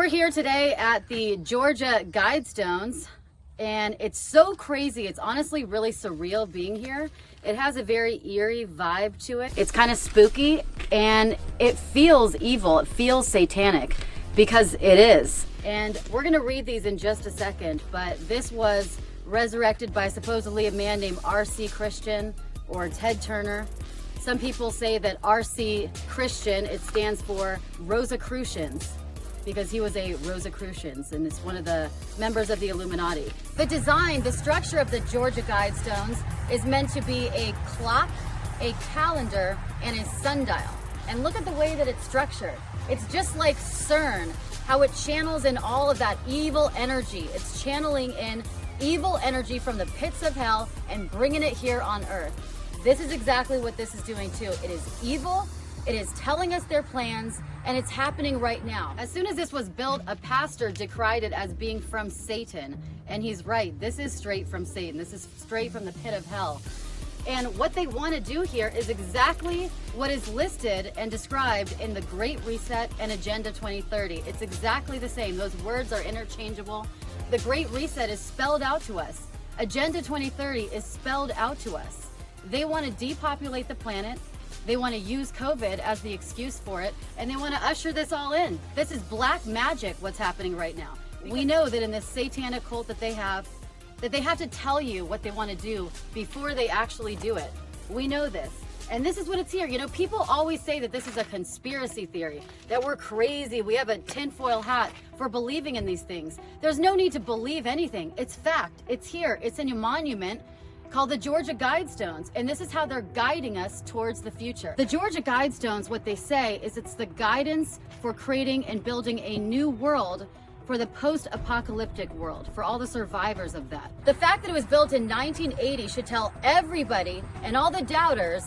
we're here today at the Georgia Guidestones, and it's so crazy. It's honestly really surreal being here. It has a very eerie vibe to it. It's kind of spooky, and it feels evil. It feels satanic, because it is. And we're gonna read these in just a second, but this was resurrected by supposedly a man named R.C. Christian or Ted Turner. Some people say that R.C. Christian, it stands for Rosicrucians, because he was a Rosicrucians, and it's one of the members of the Illuminati. The design, the structure of the Georgia Guidestones is meant to be a clock, a calendar, and a sundial. And look at the way that it's structured. It's just like CERN, how it channels in all of that evil energy. It's channeling in evil energy from the pits of hell and bringing it here on earth. This is exactly what this is doing too. It is evil. It is telling us their plans, and it's happening right now. As soon as this was built, a pastor decried it as being from Satan. And he's right, this is straight from Satan. This is straight from the pit of hell. And what they want to do here is exactly what is listed and described in the Great Reset and Agenda 2030. It's exactly the same. Those words are interchangeable. The Great Reset is spelled out to us. Agenda 2030 is spelled out to us. They want to depopulate the planet. They want to use COVID as the excuse for it, and they want to usher this all in. This is black magic, what's happening right now. We know that in this satanic cult that they have to tell you what they want to do before they actually do it. We know this. And this is what it's here. You know, people always say that this is a conspiracy theory, that we're crazy, we have a tinfoil hat for believing in these things. There's no need to believe anything. It's fact. It's here. It's in a monument called the Georgia Guidestones, and this is how they're guiding us towards the future. The Georgia Guidestones, what they say is it's the guidance for creating and building a new world for the post-apocalyptic world, for all the survivors of that. The fact that it was built in 1980 should tell everybody and all the doubters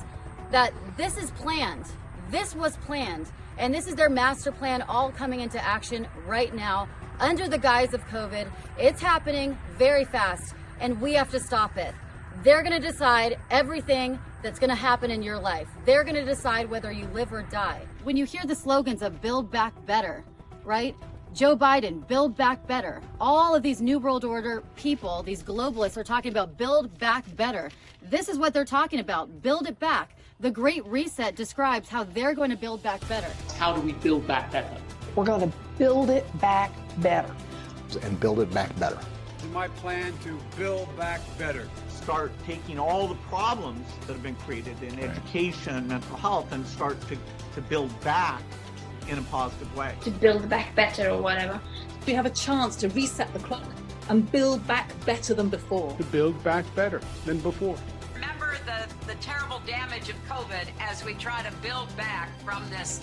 that this is planned. This was planned, and this is their master plan all coming into action right now under the guise of COVID. It's happening very fast, and we have to stop it. They're gonna decide everything that's gonna happen in your life. They're gonna decide whether you live or die. When you hear the slogans of Build Back Better, right? Joe Biden, Build Back Better. All of these New World Order people, these globalists are talking about Build Back Better. This is what they're talking about, build it back. The Great Reset describes how they're going to build back better. How do we build back better? We're going to build it back better. And build it back better. My plan to build back better. Start taking all the problems that have been created in education, mental health, and start to build back in a positive way. To build back better or whatever. We have a chance to reset the clock and build back better than before. To build back better than before. Remember the terrible damage of COVID as we try to build back from this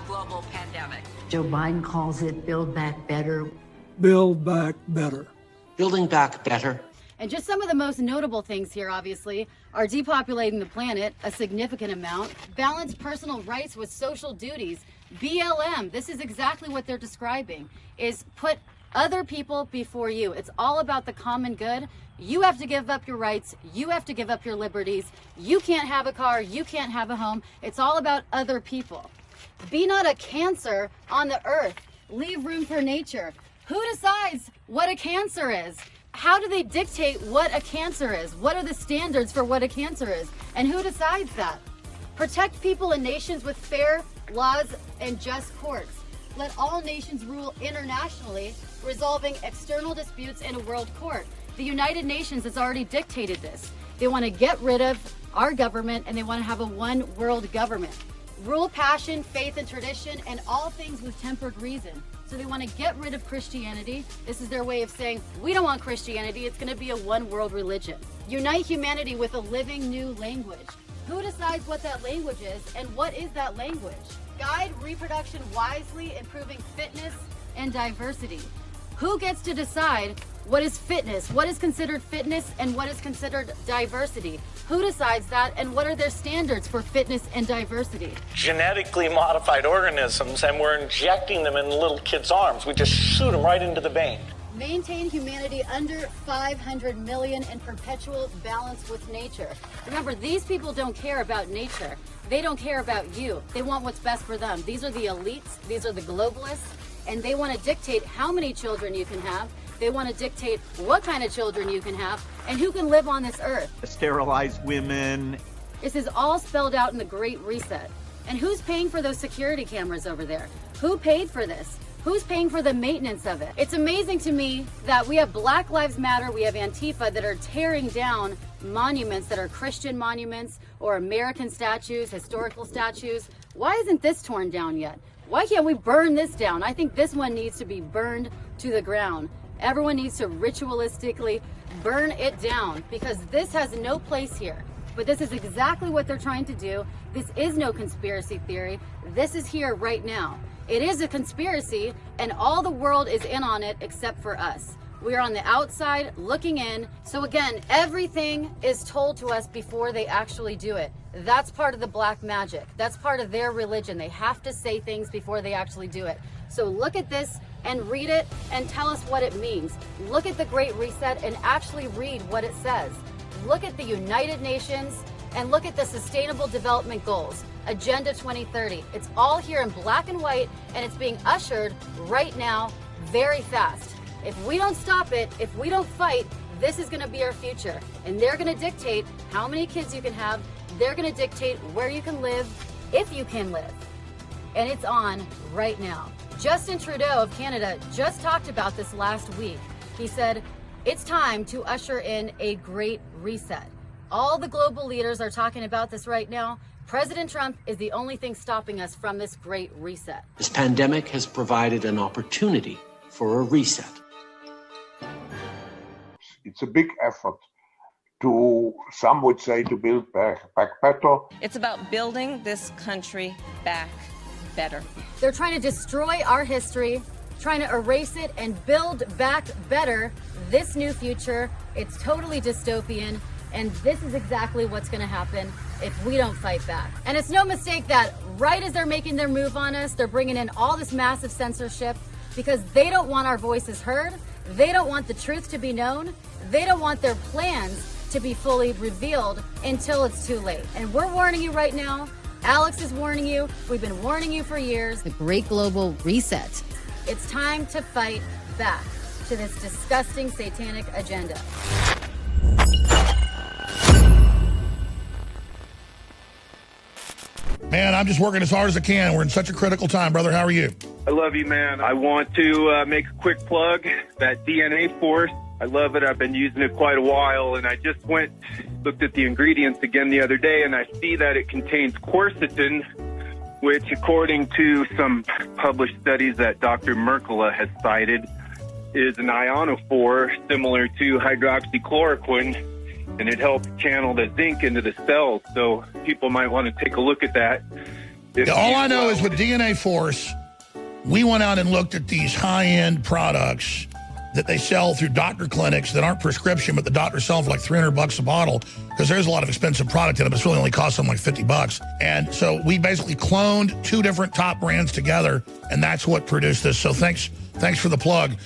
global pandemic. Joe Biden calls it Build Back Better. Build back better. Building back better. And just some of the most notable things here, obviously, are depopulating the planet, a significant amount, balance personal rights with social duties, BLM, this is exactly what they're describing, is put other people before you. It's all about the common good. You have to give up your rights. You have to give up your liberties. You can't have a car. You can't have a home. It's all about other people. Be not a cancer on the earth. Leave room for nature. Who decides what a cancer is? How do they dictate what a cancer is? What are the standards for what a cancer is? And who decides that? Protect people and nations with fair laws and just courts. Let all nations rule internationally, resolving external disputes in a world court. The United Nations has already dictated this. They want to get rid of our government, and they want to have a one world government. Rule passion, faith, and tradition, and all things with tempered reason. So they want to get rid of Christianity. This is their way of saying, we don't want Christianity. It's going to be a one world religion. Unite humanity with a living new language. Who decides what that language is, and what is that language? Guide reproduction wisely, improving fitness and diversity. Who gets to decide what is fitness, what is considered fitness, and what is considered diversity? Who decides that, and what are their standards for fitness and diversity? Genetically modified organisms, and we're injecting them in little kids' arms. We just shoot them right into the vein. Maintain humanity under 500 million in perpetual balance with nature. Remember, these people don't care about nature. They don't care about you. They want what's best for them. These are the elites. These are the globalists. and they want to dictate how many children you can have. They want to dictate what kind of children you can have and who can live on this earth. Sterilize women. This is all spelled out in the Great Reset. And who's paying for those security cameras over there? Who paid for this? Who's paying for the maintenance of it? It's amazing to me that we have Black Lives Matter, we have Antifa that are tearing down monuments that are Christian monuments or American statues, historical statues. Why isn't this torn down yet? Why can't we burn this down? I think this one needs to be burned to the ground. Everyone needs to ritualistically burn it down because this has no place here. But this is exactly what they're trying to do. This is no conspiracy theory. This is here right now. It is a conspiracy, and all the world is in on it except for us. We are on the outside looking in. So again, everything is told to us before they actually do it. That's part of the black magic. That's part of their religion. They have to say things before they actually do it. So look at this and read it and tell us what it means. Look at the Great Reset and actually read what it says. Look at the United Nations and look at the Sustainable Development Goals, Agenda 2030. It's all here in black and white, and it's being ushered right now very fast. If we don't stop it, if we don't fight, this is gonna be our future. And they're gonna dictate how many kids you can have. They're gonna dictate where you can live, if you can live. And it's on right now. Justin Trudeau of Canada just talked about this last week. He said, it's time to usher in a great reset. All the global leaders are talking about this right now. President Trump is the only thing stopping us from this great reset. This pandemic has provided an opportunity for a reset. It's a big effort to, some would say, to build back better. It's about building this country back better. They're trying to destroy our history, trying to erase it and build back better this new future. It's totally dystopian, and this is exactly what's going to happen if we don't fight back. And it's no mistake that right as they're making their move on us, they're bringing in all this massive censorship because they don't want our voices heard. They don't want the truth to be known. They don't want their plans to be fully revealed until it's too late. And we're warning you right now. Alex is warning you. We've been warning you for years. The Great Global Reset. It's time to fight back to this disgusting satanic agenda. Man, I'm just working as hard as I can. We're in such a critical time, brother. How are you? I love you, man. I want to make a quick plug. That DNA Force, I love it. I've been using it quite a while, and I just looked at the ingredients again the other day, and I see that it contains quercetin, which, according to some published studies that Dr. Merkula has cited, is an ionophore similar to hydroxychloroquine, and it helps channel the zinc into the cells. So people might want to take a look at that. All I know is with DNA Force, we went out and looked at these high-end products that they sell through doctor clinics that aren't prescription, but the doctors sell for like $300 a bottle because there's a lot of expensive product in them. It's really only costs them like $50. And so we basically cloned two different top brands together, and that's what produced this. So thanks for the plug.